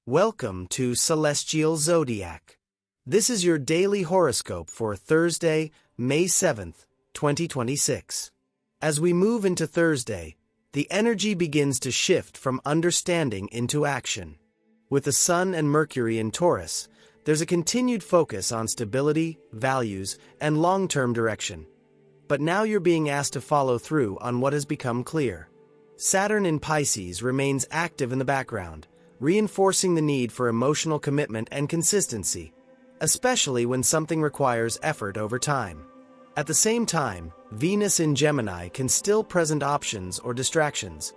Welcome to Celestial Zodiac. This is your daily horoscope for Thursday, May 7th, 2026. As we move into Thursday, the energy begins to shift from understanding into action. With the Sun and Mercury in Taurus, there's a continued focus on stability, values, and long-term direction. But now you're being asked to follow through on what has become clear. Saturn in Pisces remains active in the background, reinforcing the need for emotional commitment and consistency, especially when something requires effort over time. At the same time, Venus in Gemini can still present options or distractions,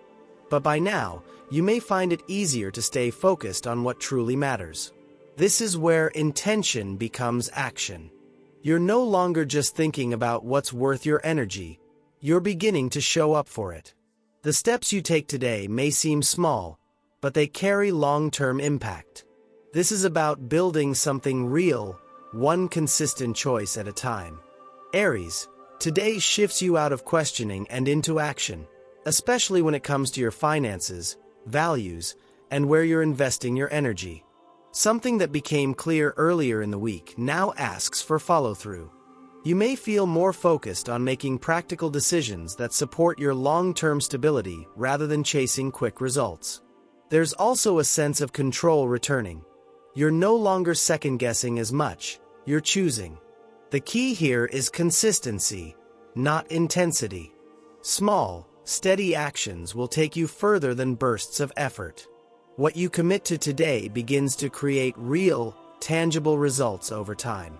but by now, you may find it easier to stay focused on what truly matters. This is where intention becomes action. You're no longer just thinking about what's worth your energy, you're beginning to show up for it. The steps you take today may seem small, but they carry long-term impact. This is about building something real, one consistent choice at a time. Aries, today shifts you out of questioning and into action, especially when it comes to your finances, values, and where you're investing your energy. Something that became clear earlier in the week now asks for follow-through. You may feel more focused on making practical decisions that support your long-term stability rather than chasing quick results. There's also a sense of control returning. You're no longer second-guessing as much, you're choosing. The key here is consistency, not intensity. Small, steady actions will take you further than bursts of effort. What you commit to today begins to create real, tangible results over time.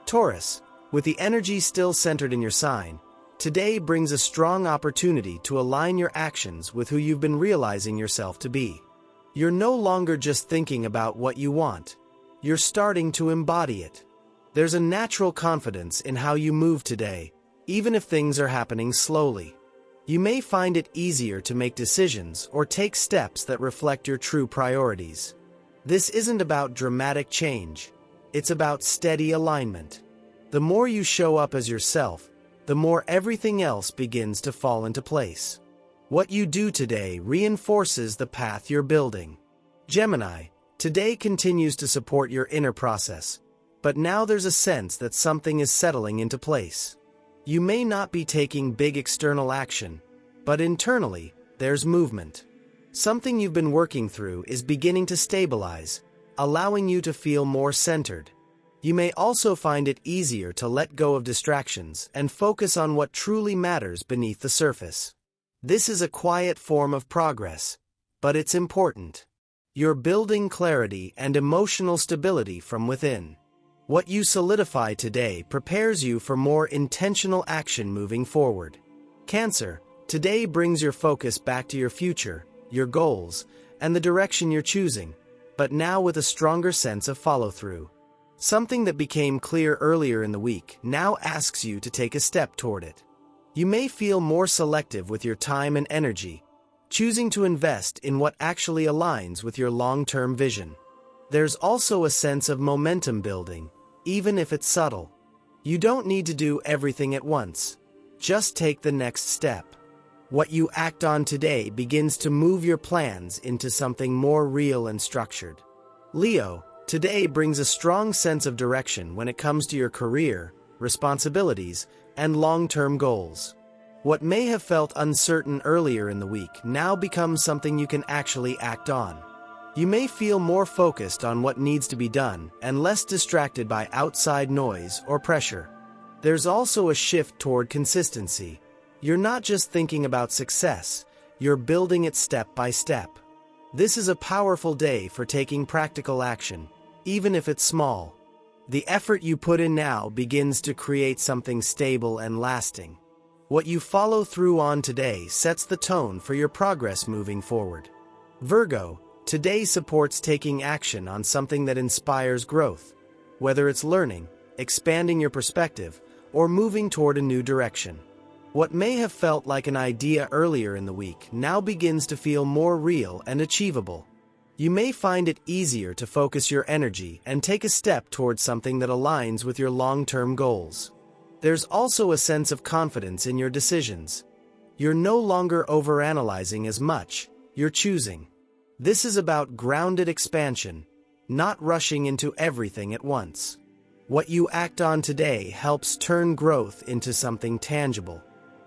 Taurus, with the energy still centered in your sign, today brings a strong opportunity to align your actions with who you've been realizing yourself to be. You're no longer just thinking about what you want, you're starting to embody it. There's a natural confidence in how you move today, even if things are happening slowly. You may find it easier to make decisions or take steps that reflect your true priorities. This isn't about dramatic change, it's about steady alignment. The more you show up as yourself, the more everything else begins to fall into place. What you do today reinforces the path you're building. Gemini, today continues to support your inner process, but now there's a sense that something is settling into place. You may not be taking big external action, but internally, there's movement. Something you've been working through is beginning to stabilize, allowing you to feel more centered. You may also find it easier to let go of distractions and focus on what truly matters beneath the surface. This is a quiet form of progress, but it's important. You're building clarity and emotional stability from within. What you solidify today prepares you for more intentional action moving forward. Cancer, today brings your focus back to your future, your goals, and the direction you're choosing, but now with a stronger sense of follow-through. Something that became clear earlier in the week now asks you to take a step toward it. You may feel more selective with your time and energy, choosing to invest in what actually aligns with your long-term vision. There's also a sense of momentum building, even if it's subtle. You don't need to do everything at once. Just take the next step. What you act on today begins to move your plans into something more real and structured. Leo, today brings a strong sense of direction when it comes to your career, responsibilities, and long-term goals. What may have felt uncertain earlier in the week now becomes something you can actually act on. You may feel more focused on what needs to be done and less distracted by outside noise or pressure. There's also a shift toward consistency. You're not just thinking about success, you're building it step by step. This is a powerful day for taking practical action, even if it's small. The effort you put in now begins to create something stable and lasting. What you follow through on today sets the tone for your progress moving forward. Virgo, today supports taking action on something that inspires growth, whether it's learning, expanding your perspective, or moving toward a new direction. What may have felt like an idea earlier in the week now begins to feel more real and achievable. You may find it easier to focus your energy and take a step towards something that aligns with your long-term goals. There's also a sense of confidence in your decisions. You're no longer overanalyzing as much, you're choosing. This is about grounded expansion, not rushing into everything at once. What you act on today helps turn growth into something tangible.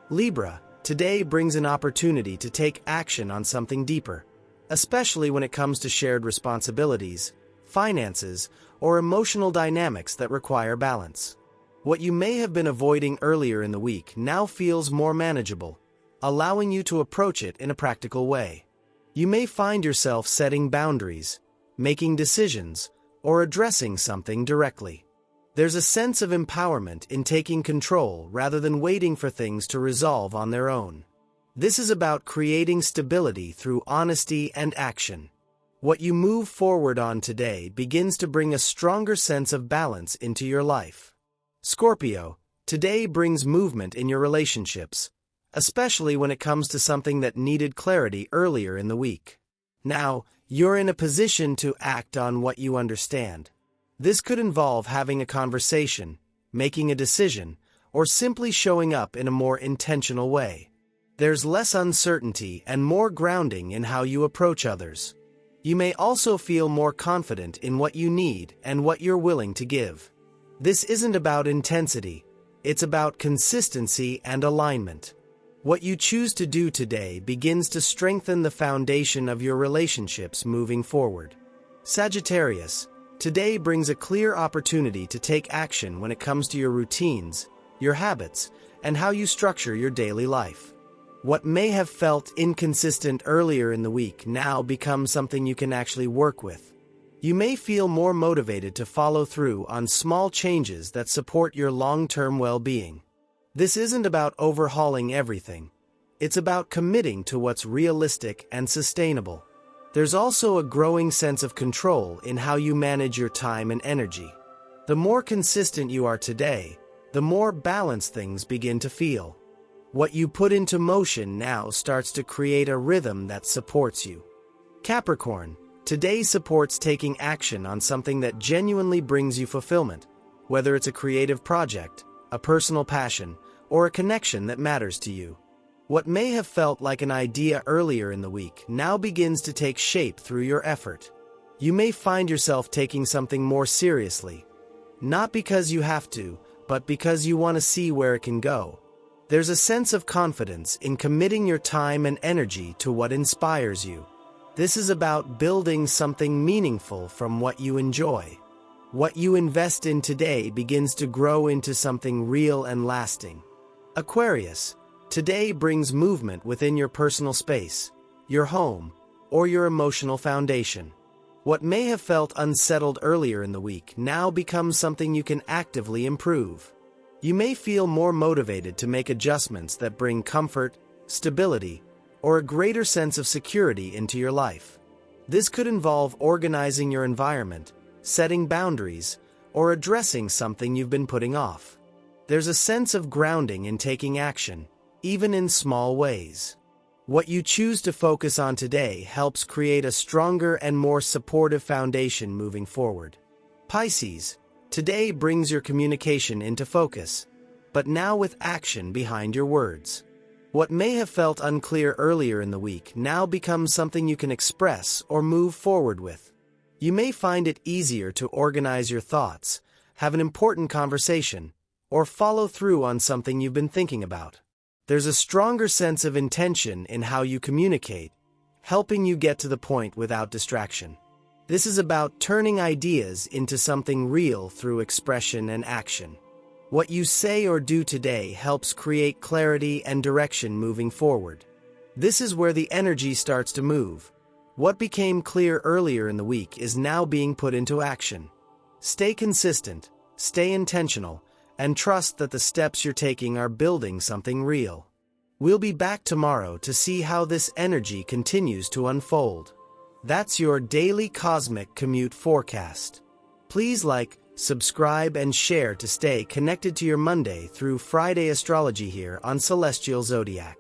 Libra, today brings an opportunity to take action on something deeper, especially when it comes to shared responsibilities, finances, or emotional dynamics that require balance. What you may have been avoiding earlier in the week now feels more manageable, allowing you to approach it in a practical way. You may find yourself setting boundaries, making decisions, or addressing something directly. There's a sense of empowerment in taking control rather than waiting for things to resolve on their own. This is about creating stability through honesty and action. What you move forward on today begins to bring a stronger sense of balance into your life. Scorpio, today brings movement in your relationships, especially when it comes to something that needed clarity earlier in the week. Now, you're in a position to act on what you understand. This could involve having a conversation, making a decision, or simply showing up in a more intentional way. There's less uncertainty and more grounding in how you approach others. You may also feel more confident in what you need and what you're willing to give. This isn't about intensity, it's about consistency and alignment. What you choose to do today begins to strengthen the foundation of your relationships moving forward. Sagittarius, today brings a clear opportunity to take action when it comes to your routines, your habits, and how you structure your daily life. What may have felt inconsistent earlier in the week now becomes something you can actually work with. You may feel more motivated to follow through on small changes that support your long-term well-being. This isn't about overhauling everything. It's about committing to what's realistic and sustainable. There's also a growing sense of control in how you manage your time and energy. The more consistent you are today, the more balanced things begin to feel. What you put into motion now starts to create a rhythm that supports you. Capricorn, today supports taking action on something that genuinely brings you fulfillment, whether it's a creative project, a personal passion, or a connection that matters to you. What may have felt like an idea earlier in the week now begins to take shape through your effort. You may find yourself taking something more seriously, not because you have to, but because you want to see where it can go. There's a sense of confidence in committing your time and energy to what inspires you. This is about building something meaningful from what you enjoy. What you invest in today begins to grow into something real and lasting. Aquarius, today brings movement within your personal space, your home, or your emotional foundation. What may have felt unsettled earlier in the week now becomes something you can actively improve. You may feel more motivated to make adjustments that bring comfort, stability, or a greater sense of security into your life. This could involve organizing your environment, setting boundaries, or addressing something you've been putting off. There's a sense of grounding in taking action, even in small ways. What you choose to focus on today helps create a stronger and more supportive foundation moving forward. Pisces, today brings your communication into focus, but now with action behind your words. What may have felt unclear earlier in the week now becomes something you can express or move forward with. You may find it easier to organize your thoughts, have an important conversation, or follow through on something you've been thinking about. There's a stronger sense of intention in how you communicate, helping you get to the point without distraction. This is about turning ideas into something real through expression and action. What you say or do today helps create clarity and direction moving forward. This is where the energy starts to move. What became clear earlier in the week is now being put into action. Stay consistent, stay intentional, and trust that the steps you're taking are building something real. We'll be back tomorrow to see how this energy continues to unfold. That's your daily cosmic commute forecast. Please like, subscribe, and share to stay connected to your Monday through Friday astrology here on Celestial Zodiac.